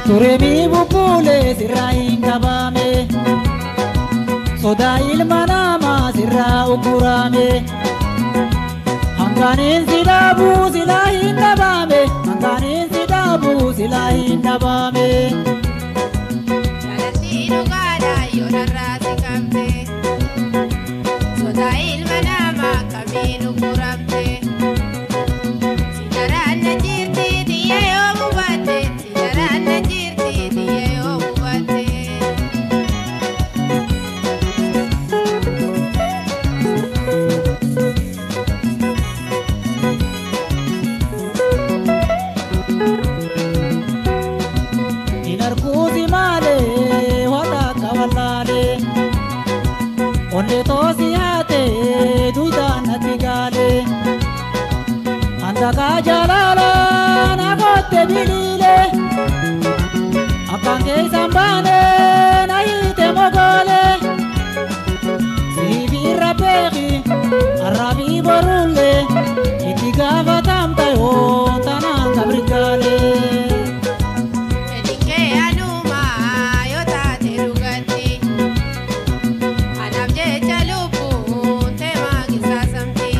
Turemi bubule sirrain kabame, soda ilma nama sirra ukurame. Hanganin sidabu silahin dabame, hanganin sidabu silahin dabame. Jalatino gada yonarra sikamte, soda ilma nama kami ukurame. Sidaran najirti diye omubate, sidaran najirti diye omubate. Inarkuzi male wada kawalale, onde tosi hate duida natigale. Andaka jalala nagote bilile, akange sambane na ite mogole. Sibi raperi arabi borule, itigava tamta yo tananga brigale. Edike anuma yota terugati, anamje chalupu tema kisasamti.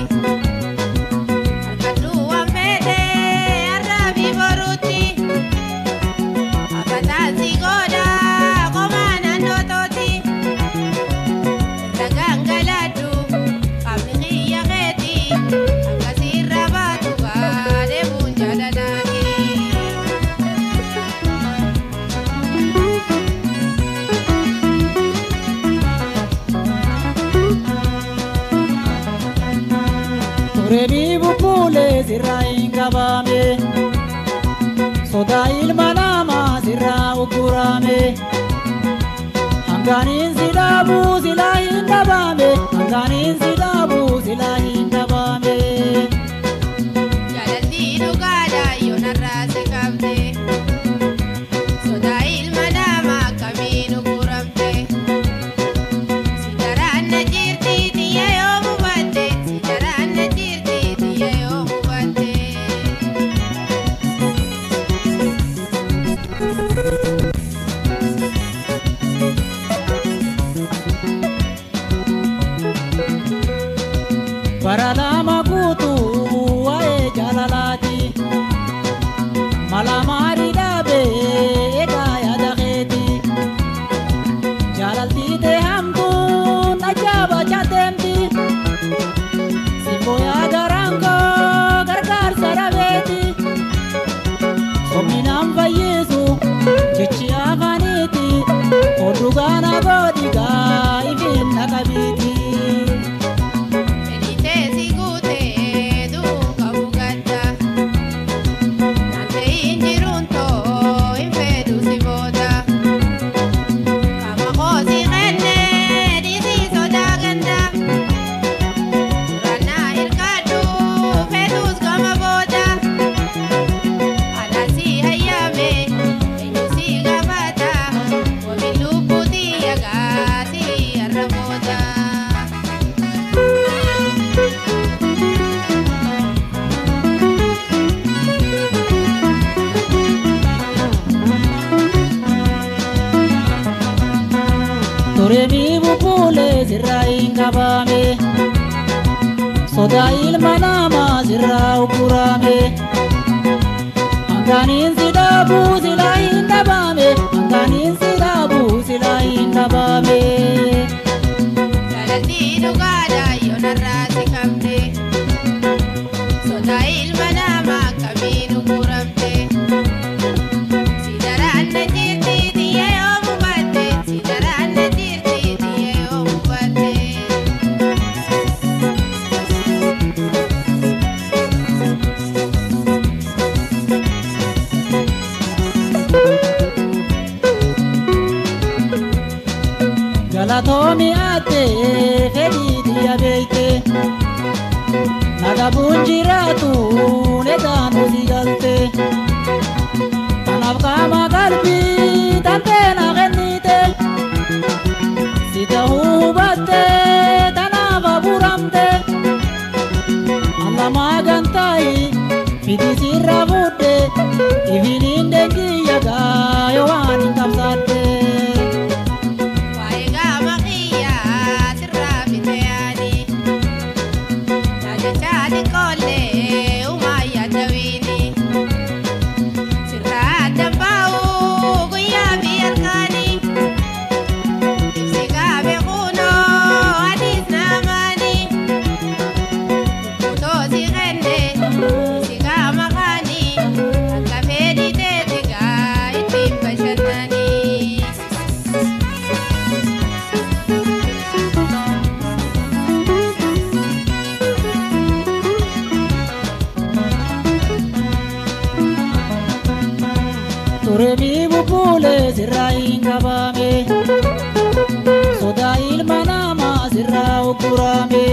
Akatu amede arabi boruti, akatasi goda komana nototi. Tagangaladu kamni yageti, akasira batuga de bunjadanagi. Turemi bubule sirrain kabame, soda ilma nama sirra ukurame. Hanganin sidabu silahin dabame, hanganin sidabu silahin dabame. Jalatino gada yonarra sikamte, soda ilma nama kami ukurame. Sidaran najirti diye omubate, sidaran najirti diye omubate. Paradama kutu wae jalalati, malamari dabe ega ya dakheti. Jalalti te hamtu najaba chatemti, simbo ya garango gargar sarabeti. Sominam vayesu chichi afaniti, odugana godiga ifin nakabiti. Benite sigute duka bugata, nante injirunto infedu sibota. Kama kosi kenne disi soda ganda, rana irkadu fedus kama boda. Alasi hayame enyusi gabata, wabilupu tiyagasi arraboda. Turemi bubule sirrain kabame, soda ilma nama sirra ukurame. Hanganin sidabu silahin dabame, hanganin sidabu silahin dabame. Jalatino gada yonarra sikamte, soda ilma nama kami ukurame. Sidaran najirti diye omubate, sidaran najirti diye omubate. Galatomi ate fedi dia beite, nagabunjiratu nedanu sigalte. Tanaf kama galbi tante na genite, sita hubate tanava buramte. Allah magantai fidi sirra bude, ivilinde kia daga yoan inkamsate Waiga makia sirra bitayani Najachadi kole umaya dawini Sirra dambau guya biarkani Ipsika bekuno adis namani Kuto sigende Sika makani Agkafedi tetiga itim pasyanani Turemi bupule sirra ingabame Soda ilma nama sirra ukurame